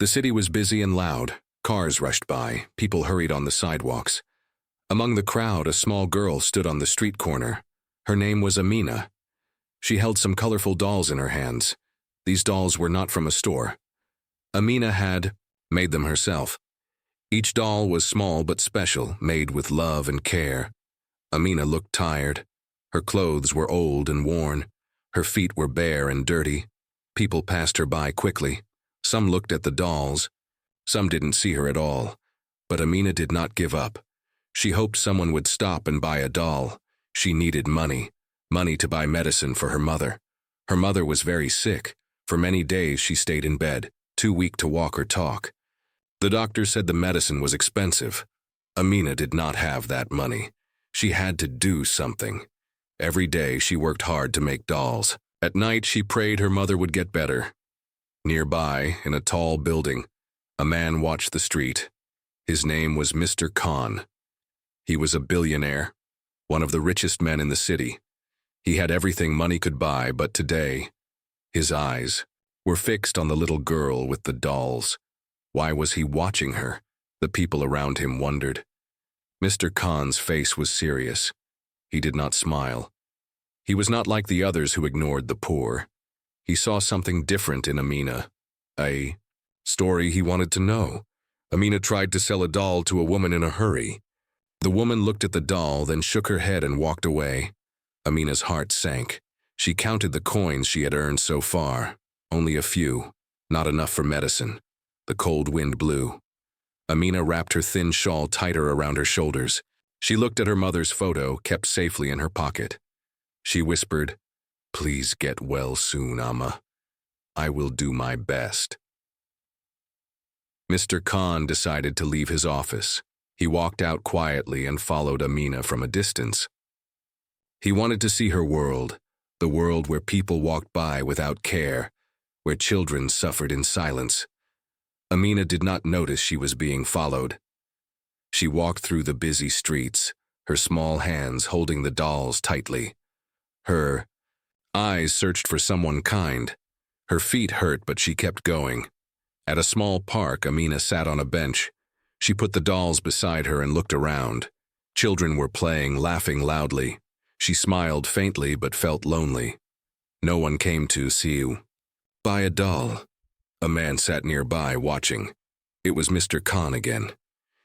The city was busy and loud. Cars rushed by, people hurried on the sidewalks. Among the crowd, a small girl stood on the street corner. Her name was Amina. She held some colorful dolls in her hands. These dolls were not from a store. Amina had made them herself. Each doll was small but special, made with love and care. Amina looked tired. Her clothes were old and worn. Her feet were bare and dirty. People passed her by quickly. Some looked at the dolls. Some didn't see her at all. But Amina did not give up. She hoped someone would stop and buy a doll. She needed money. Money to buy medicine for her mother. Her mother was very sick. For many days she stayed in bed, too weak to walk or talk. The doctor said the medicine was expensive. Amina did not have that money. She had to do something. Every day she worked hard to make dolls. At night she prayed her mother would get better. Nearby, in a tall building, a man watched the street. His name was Mr. Khan. He was a billionaire, one of the richest men in the city. He had everything money could buy, but today, his eyes were fixed on the little girl with the dolls. Why was he watching her? The people around him wondered. Mr. Khan's face was serious. He did not smile. He was not like the others who ignored the poor. He saw something different in Amina. A story he wanted to know. Amina tried to sell a doll to a woman in a hurry. The woman looked at the doll, then shook her head and walked away. Amina's heart sank. She counted the coins she had earned so far. Only a few, not enough for medicine. The cold wind blew. Amina wrapped her thin shawl tighter around her shoulders. She looked at her mother's photo, kept safely in her pocket. She whispered, "Please get well soon, Amma. I will do my best." Mr. Khan decided to leave his office. He walked out quietly and followed Amina from a distance. He wanted to see her world, the world where people walked by without care, where children suffered in silence. Amina did not notice she was being followed. She walked through the busy streets, her small hands holding the dolls tightly. Her eyes searched for someone kind. Her feet hurt, but she kept going. At a small park, Amina sat on a bench. She put the dolls beside her and looked around. Children were playing, laughing loudly. She smiled faintly but felt lonely. No one came to see you. Buy a doll. A man sat nearby, watching. It was Mr. Khan again.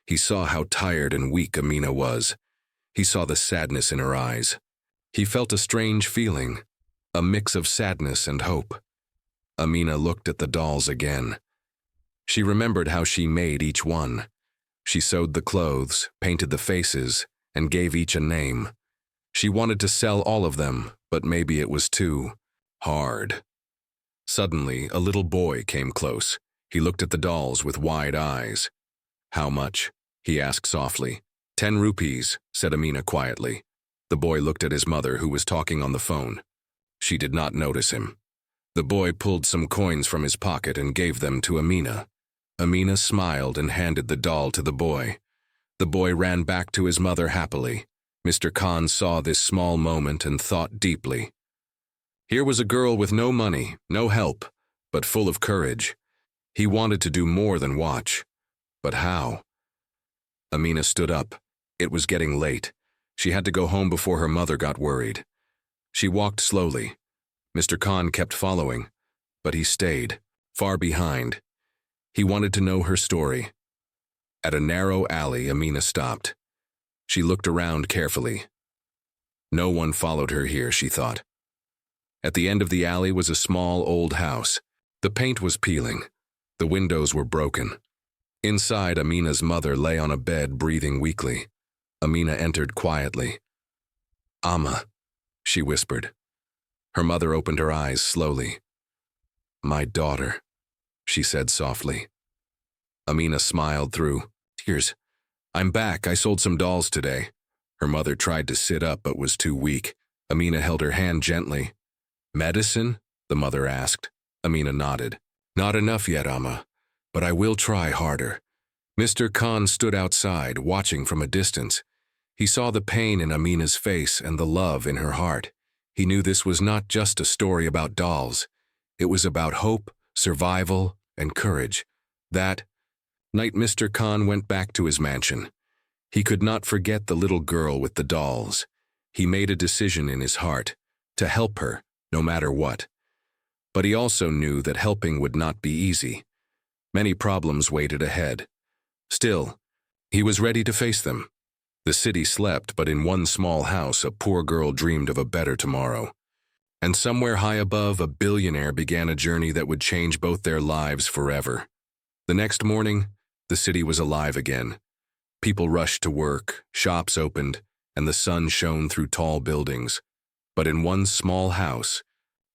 He saw how tired and weak Amina was. He saw the sadness in her eyes. He felt a strange feeling, a mix of sadness and hope. Amina looked at the dolls again. She remembered how she made each one. She sewed the clothes, painted the faces, and gave each a name. She wanted to sell all of them, but maybe it was too hard. Suddenly, a little boy came close. He looked at the dolls with wide eyes. "How much?" he asked softly. 10 rupees, said Amina quietly. The boy looked at his mother, who was talking on the phone. She did not notice him. The boy pulled some coins from his pocket and gave them to Amina. Amina smiled and handed the doll to the boy. The boy ran back to his mother happily. Mr. Khan saw this small moment and thought deeply. Here was a girl with no money, no help, but full of courage. He wanted to do more than watch. But how? Amina stood up. It was getting late. She had to go home before her mother got worried. She walked slowly. Mr. Khan kept following, but he stayed, far behind. He wanted to know her story. At a narrow alley, Amina stopped. She looked around carefully. No one followed her here, she thought. At the end of the alley was a small old house. The paint was peeling. The windows were broken. Inside, Amina's mother lay on a bed, breathing weakly. Amina entered quietly. "Amma," she whispered. Her mother opened her eyes slowly. "My daughter," she said softly. Amina smiled through tears. "I'm back. I sold some dolls today." Her mother tried to sit up but was too weak. Amina held her hand gently. "Medicine?" the mother asked. Amina nodded. "Not enough yet, Amma, but I will try harder." Mr. Khan stood outside, watching from a distance. He saw the pain in Amina's face and the love in her heart. He knew this was not just a story about dolls. It was about hope, survival, and courage. That night, Mr. Khan went back to his mansion. He could not forget the little girl with the dolls. He made a decision in his heart to help her, no matter what. But he also knew that helping would not be easy. Many problems waited ahead. Still, he was ready to face them. The city slept, but in one small house, a poor girl dreamed of a better tomorrow. And somewhere high above, a billionaire began a journey that would change both their lives forever. The next morning, the city was alive again. People rushed to work, shops opened, and the sun shone through tall buildings. But in one small house,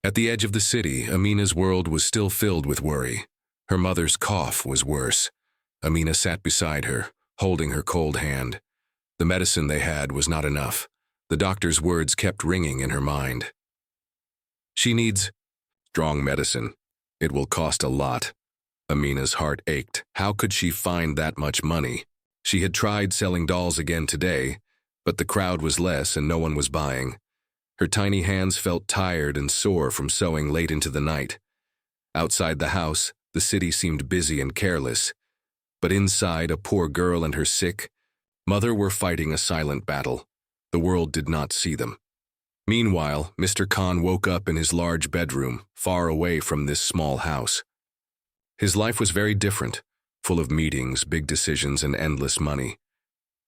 at the edge of the city, Amina's world was still filled with worry. Her mother's cough was worse. Amina sat beside her, holding her cold hand. The medicine they had was not enough. The doctor's words kept ringing in her mind. She needs strong medicine. It will cost a lot. Amina's heart ached. How could she find that much money? She had tried selling dolls again today, but the crowd was less and no one was buying. Her tiny hands felt tired and sore from sewing late into the night. Outside the house, the city seemed busy and careless. But inside, a poor girl and her sick mother were fighting a silent battle. The world did not see them. Meanwhile, Mr. Khan woke up in his large bedroom, far away from this small house. His life was very different, full of meetings, big decisions, and endless money.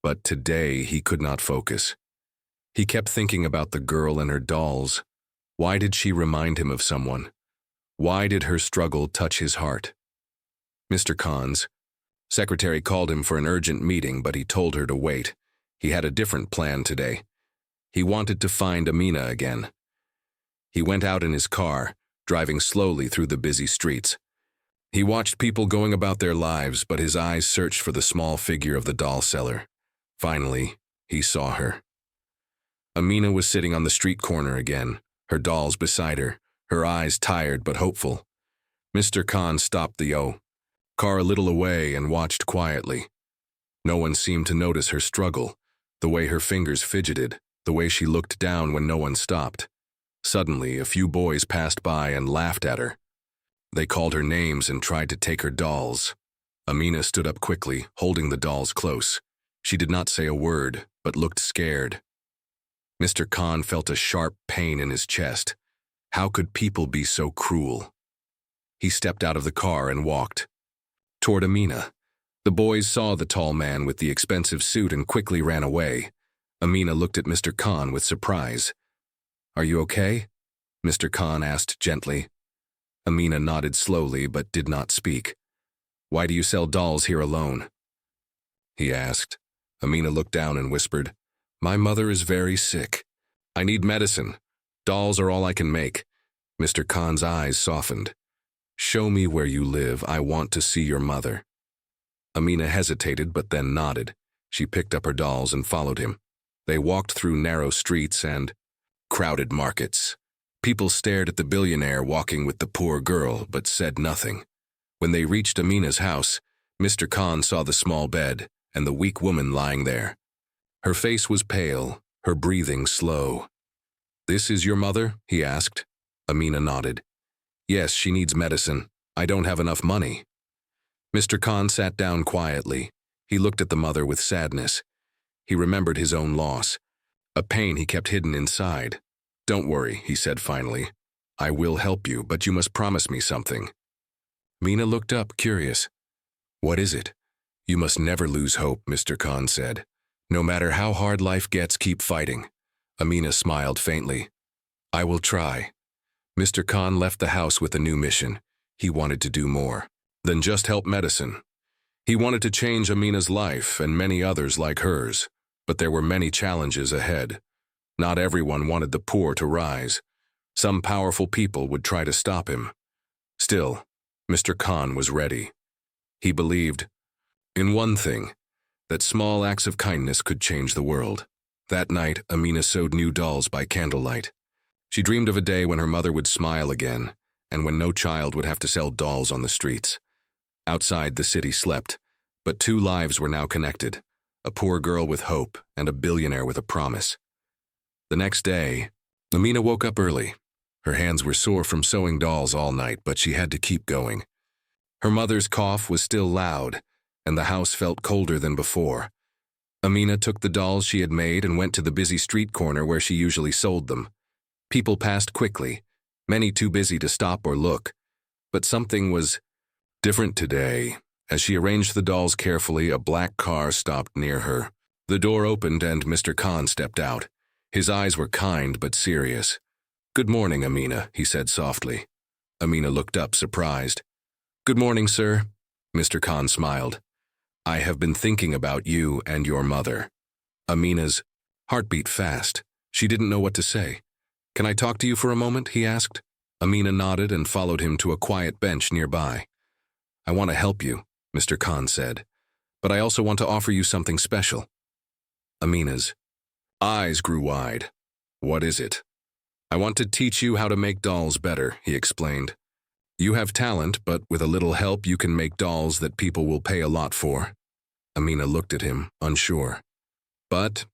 But today, he could not focus. He kept thinking about the girl and her dolls. Why did she remind him of someone? Why did her struggle touch his heart? Mr. Khan's secretary called him for an urgent meeting, but he told her to wait. He had a different plan today. He wanted to find Amina again. He went out in his car, driving slowly through the busy streets. He watched people going about their lives, but his eyes searched for the small figure of the doll seller. Finally, he saw her. Amina was sitting on the street corner again, her dolls beside her, her eyes tired but hopeful. Mr. Khan stopped the car a little away and watched quietly. No one seemed to notice her struggle, the way her fingers fidgeted, the way she looked down when no one stopped. Suddenly, a few boys passed by and laughed at her. They called her names and tried to take her dolls. Amina stood up quickly, holding the dolls close. She did not say a word, but looked scared. Mr. Khan felt a sharp pain in his chest. How could people be so cruel? He stepped out of the car and walked toward Amina. The boys saw the tall man with the expensive suit and quickly ran away. Amina looked at Mr. Khan with surprise. "Are you okay?" Mr. Khan asked gently. Amina nodded slowly but did not speak. "Why do you sell dolls here alone?" he asked. Amina looked down and whispered, "My mother is very sick. I need medicine. Dolls are all I can make." Mr. Khan's eyes softened. "Show me where you live. I want to see your mother." Amina hesitated but then nodded. She picked up her dolls and followed him. They walked through narrow streets and crowded markets. People stared at the billionaire walking with the poor girl but said nothing. When they reached Amina's house, Mr. Khan saw the small bed and the weak woman lying there. Her face was pale, her breathing slow. "This is your mother?" he asked. Amina nodded. "Yes, she needs medicine. I don't have enough money." Mr. Khan sat down quietly. He looked at the mother with sadness. He remembered his own loss, a pain he kept hidden inside. "Don't worry," he said finally. "I will help you, but you must promise me something." Amina looked up, curious. "What is it?" "You must never lose hope," Mr. Khan said. "No matter how hard life gets, keep fighting." Amina smiled faintly. "I will try." Mr. Khan left the house with a new mission. He wanted to do more than just help medicine. He wanted to change Amina's life and many others like hers, but there were many challenges ahead. Not everyone wanted the poor to rise. Some powerful people would try to stop him. Still, Mr. Khan was ready. He believed in one thing, that small acts of kindness could change the world. That night, Amina sewed new dolls by candlelight. She dreamed of a day when her mother would smile again, and when no child would have to sell dolls on the streets. Outside, the city slept, but two lives were now connected, a poor girl with hope and a billionaire with a promise. The next day, Amina woke up early. Her hands were sore from sewing dolls all night, but she had to keep going. Her mother's cough was still loud, and the house felt colder than before. Amina took the dolls she had made and went to the busy street corner where she usually sold them. People passed quickly, many too busy to stop or look. But something was different today. As she arranged the dolls carefully, a black car stopped near her. The door opened and Mr. Khan stepped out. His eyes were kind but serious. "Good morning, Amina," he said softly. Amina looked up, surprised. "Good morning, sir." Mr. Khan smiled. "I have been thinking about you and your mother." Amina's heart beat fast. She didn't know what to say. "Can I talk to you for a moment?" he asked. Amina nodded and followed him to a quiet bench nearby. "I want to help you," Mr. Khan said, "but I also want to offer you something special." Amina's eyes grew wide. "What is it?" "I want to teach you how to make dolls better," he explained. "You have talent, but with a little help you can make dolls that people will pay a lot for." Amina looked at him, unsure. "But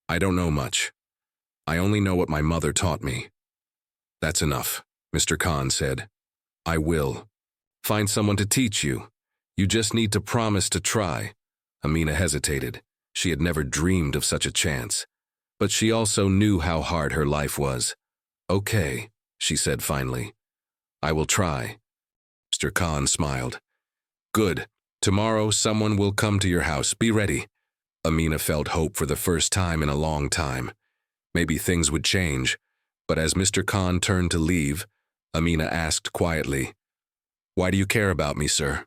I don't know much. I only know what my mother taught me." "That's enough," Mr. Khan said. "I will find someone to teach you. You just need to promise to try." Amina hesitated. She had never dreamed of such a chance. But she also knew how hard her life was. "Okay," she said finally. "I will try." Mr. Khan smiled. "Good. Tomorrow someone will come to your house. Be ready." Amina felt hope for the first time in a long time. Maybe things would change. But as Mr. Khan turned to leave, Amina asked quietly, "Why do you care about me, sir?"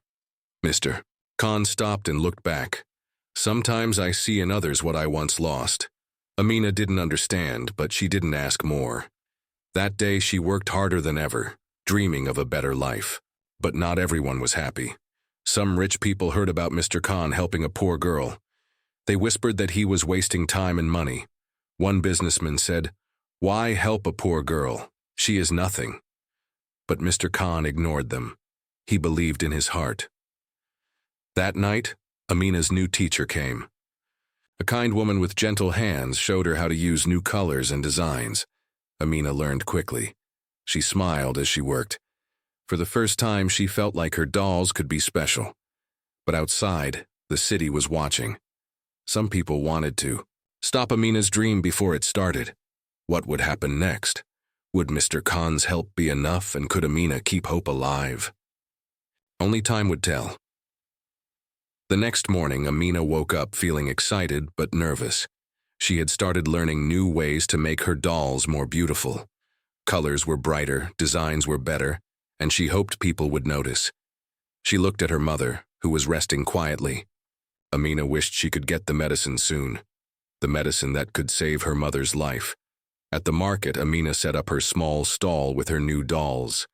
Mr. Khan stopped and looked back. "Sometimes I see in others what I once lost." Amina didn't understand, but she didn't ask more. That day she worked harder than ever, dreaming of a better life. But not everyone was happy. Some rich people heard about Mr. Khan helping a poor girl. They whispered that he was wasting time and money. One businessman said, "Why help a poor girl? She is nothing." But Mr. Khan ignored them. He believed in his heart. That night, Amina's new teacher came. A kind woman with gentle hands showed her how to use new colors and designs. Amina learned quickly. She smiled as she worked. For the first time, she felt like her dolls could be special. But outside, the city was watching. Some people wanted to stop Amina's dream before it started. What would happen next? Would Mr. Khan's help be enough, and could Amina keep hope alive? Only time would tell. The next morning, Amina woke up feeling excited but nervous. She had started learning new ways to make her dolls more beautiful. Colors were brighter, designs were better, and she hoped people would notice. She looked at her mother, who was resting quietly. Amina wished she could get the medicine soon, the medicine that could save her mother's life. At the market, Amina set up her small stall with her new dolls.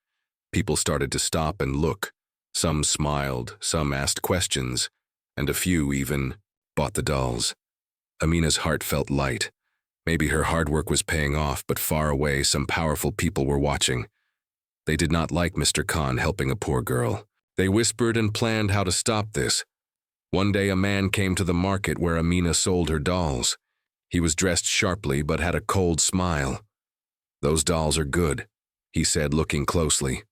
People started to stop and look. Some smiled, some asked questions, and a few even bought the dolls. Amina's heart felt light. Maybe her hard work was paying off, but far away, some powerful people were watching. They did not like Mr. Khan helping a poor girl. They whispered and planned how to stop this. One day a man came to the market where Amina sold her dolls. He was dressed sharply but had a cold smile. "Those dolls are good," he said, looking closely.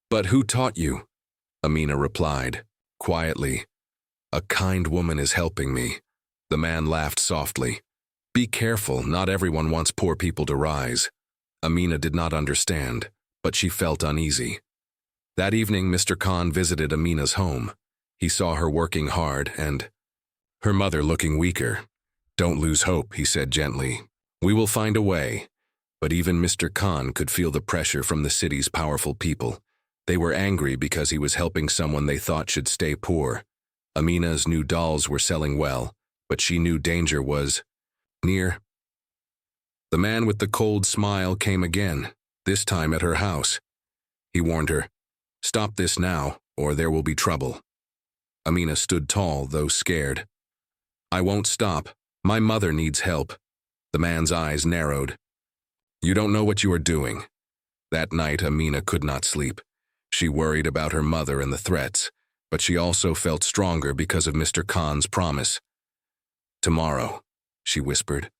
"But who taught you?" Amina replied, quietly. "A kind woman is helping me." The man laughed softly. "Be careful, not everyone wants poor people to rise." Amina did not understand, but she felt uneasy. That evening, Mr. Khan visited Amina's home. He saw her working hard and her mother looking weaker. "Don't lose hope," he said gently. "We will find a way." But even Mr. Khan could feel the pressure from the city's powerful people. They were angry because he was helping someone they thought should stay poor. Amina's new dolls were selling well, but she knew danger was near. The man with the cold smile came again, this time at her house. He warned her, "Stop this now, or there will be trouble." Amina stood tall, though scared. "I won't stop. My mother needs help." The man's eyes narrowed. "You don't know what you are doing." That night, Amina could not sleep. She worried about her mother and the threats, but she also felt stronger because of Mr. Khan's promise. "Tomorrow," she whispered,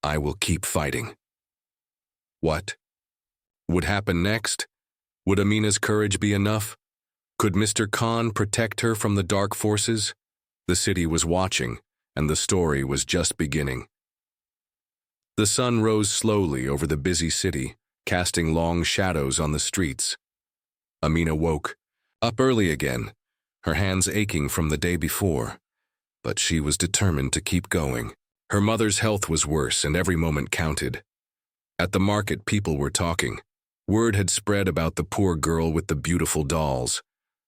"I will keep fighting." What would happen next? Would Amina's courage be enough? Could Mr. Khan protect her from the dark forces? The city was watching, and the story was just beginning. The sun rose slowly over the busy city, casting long shadows on the streets. Amina woke, up early again, her hands aching from the day before. But she was determined to keep going. Her mother's health was worse, and every moment counted. At the market, people were talking. Word had spread about the poor girl with the beautiful dolls.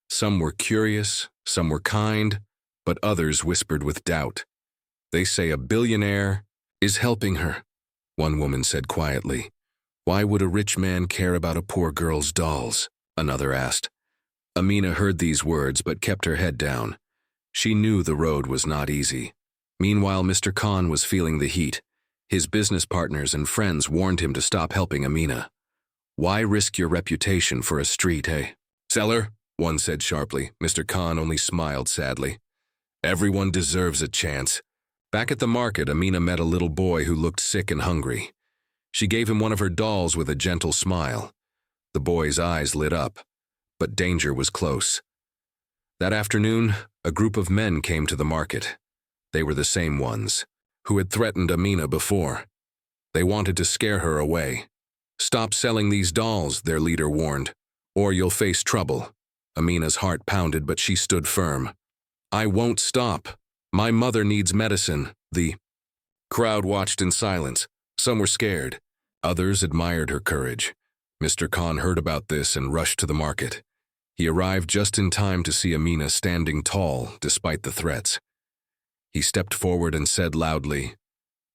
Some were curious, some were kind, but others whispered with doubt. They say a billionaire is helping her, one woman said quietly. Why would a rich man care about a poor girl's dolls? Another asked. Amina heard these words but kept her head down. She knew the road was not easy. Meanwhile, Mr. Khan was feeling the heat. His business partners and friends warned him to stop helping Amina. Why risk your reputation for a street, eh? Seller, one said sharply. Mr. Khan only smiled sadly. Everyone deserves a chance. Back at the market, Amina met a little boy who looked sick and hungry. She gave him one of her dolls with a gentle smile. The boy's eyes lit up, but danger was close. That afternoon, a group of men came to the market. They were the same ones who had threatened Amina before. They wanted to scare her away. Stop selling these dolls, their leader warned, or you'll face trouble. Amina's heart pounded, but she stood firm. I won't stop. My mother needs medicine. The crowd watched in silence. Some were scared. Others admired her courage. Mr. Khan heard about this and rushed to the market. He arrived just in time to see Amina standing tall despite the threats. He stepped forward and said loudly,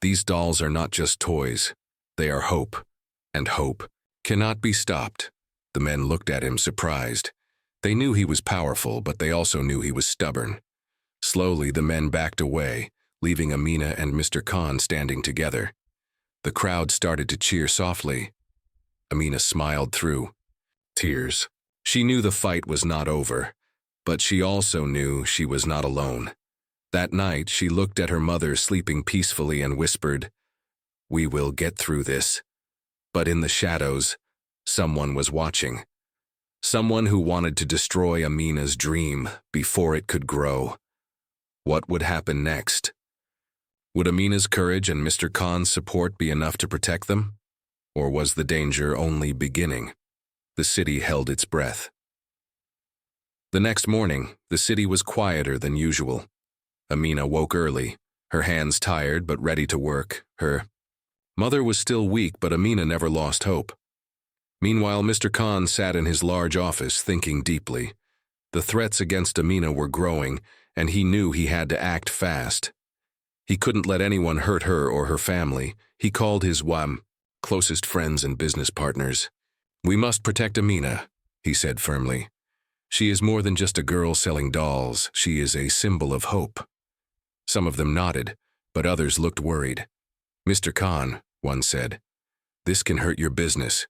"These dolls are not just toys. They are hope, and hope cannot be stopped." The men looked at him surprised. They knew he was powerful, but they also knew he was stubborn. Slowly, the men backed away, leaving Amina and Mr. Khan standing together. The crowd started to cheer softly. Amina smiled through tears. She knew the fight was not over, but she also knew she was not alone. That night, she looked at her mother sleeping peacefully and whispered, "We will get through this." But in the shadows, someone was watching. Someone who wanted to destroy Amina's dream before it could grow. What would happen next? Would Amina's courage and Mr. Khan's support be enough to protect them? Or was the danger only beginning? The city held its breath. The next morning, the city was quieter than usual. Amina woke early, her hands tired but ready to work. Her mother was still weak, but Amina never lost hope. Meanwhile, Mr. Khan sat in his large office thinking deeply. The threats against Amina were growing, and he knew he had to act fast. He couldn't let anyone hurt her or her family. He called his closest friends and business partners. "We must protect Amina," he said firmly. "She is more than just a girl selling dolls. She is a symbol of hope." Some of them nodded, but others looked worried. "Mr. Khan," one said, "this can hurt your business.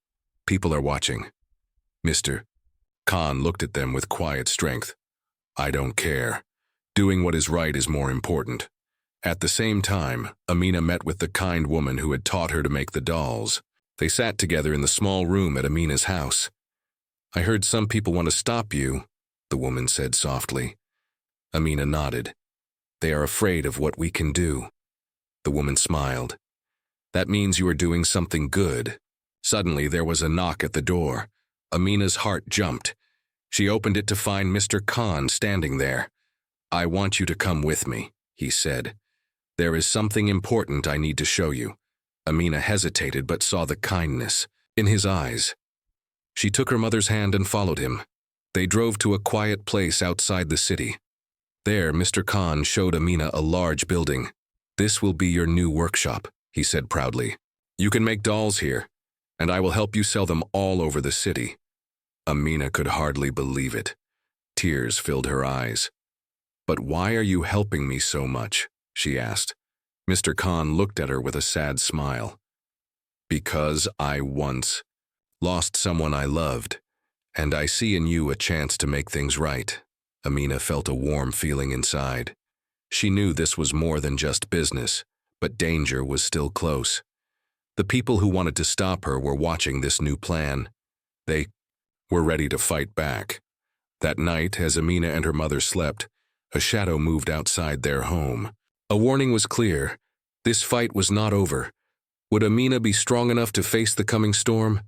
People are watching." Mr. Khan looked at them with quiet strength. "I don't care. Doing what is right is more important." At the same time, Amina met with the kind woman who had taught her to make the dolls. They sat together in the small room at Amina's house. "I heard some people want to stop you," the woman said softly. Amina nodded. "They are afraid of what we can do." The woman smiled. "That means you are doing something good." Suddenly, there was a knock at the door. Amina's heart jumped. She opened it to find Mr. Khan standing there. "I want you to come with me," he said. "There is something important I need to show you." Amina hesitated but saw the kindness in his eyes. She took her mother's hand and followed him. They drove to a quiet place outside the city. There, Mr. Khan showed Amina a large building. "This will be your new workshop," he said proudly. "You can make dolls here, and I will help you sell them all over the city." Amina could hardly believe it. Tears filled her eyes. "But why are you helping me so much?" she asked. Mr. Khan looked at her with a sad smile. "Because I once lost someone I loved, and I see in you a chance to make things right." Amina felt a warm feeling inside. She knew this was more than just business, but danger was still close. The people who wanted to stop her were watching this new plan. They were ready to fight back. That night, as Amina and her mother slept, a shadow moved outside their home. A warning was clear. This fight was not over. Would Amina be strong enough to face the coming storm?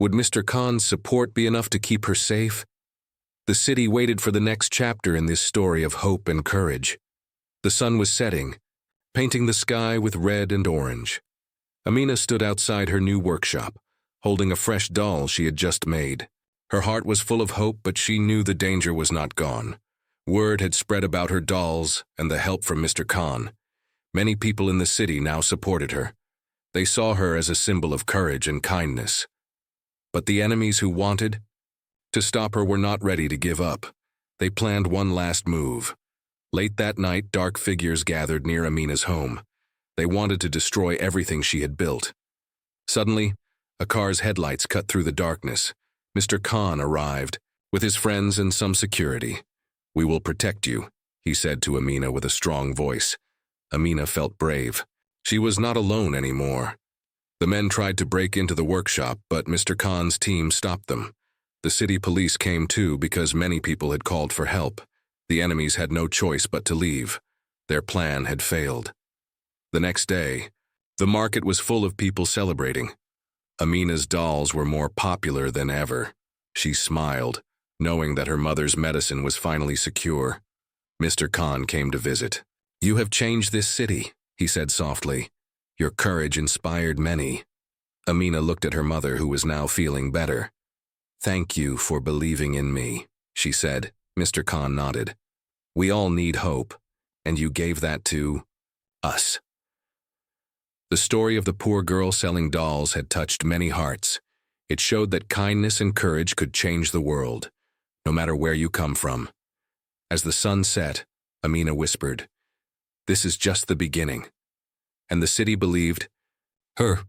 Would Mr. Khan's support be enough to keep her safe? The city waited for the next chapter in this story of hope and courage. The sun was setting, painting the sky with red and orange. Amina stood outside her new workshop, holding a fresh doll she had just made. Her heart was full of hope, but she knew the danger was not gone. Word had spread about her dolls and the help from Mr. Khan. Many people in the city now supported her. They saw her as a symbol of courage and kindness. But the enemies who wanted to stop her were not ready to give up. They planned one last move. Late that night, dark figures gathered near Amina's home. They wanted to destroy everything she had built. Suddenly, a car's headlights cut through the darkness. Mr. Khan arrived, with his friends and some security. "We will protect you," he said to Amina with a strong voice. Amina felt brave. She was not alone anymore. The men tried to break into the workshop, but Mr. Khan's team stopped them. The city police came too because many people had called for help. The enemies had no choice but to leave. Their plan had failed. The next day, the market was full of people celebrating. Amina's dolls were more popular than ever. She smiled, knowing that her mother's medicine was finally secure. Mr. Khan came to visit. "You have changed this city," he said softly. "Your courage inspired many." Amina looked at her mother, who was now feeling better. "Thank you for believing in me," she said. Mr. Khan nodded. "We all need hope, and you gave that to us." The story of the poor girl selling dolls had touched many hearts. It showed that kindness and courage could change the world, no matter where you come from. As the sun set, Amina whispered, "This is just the beginning." And the city believed her.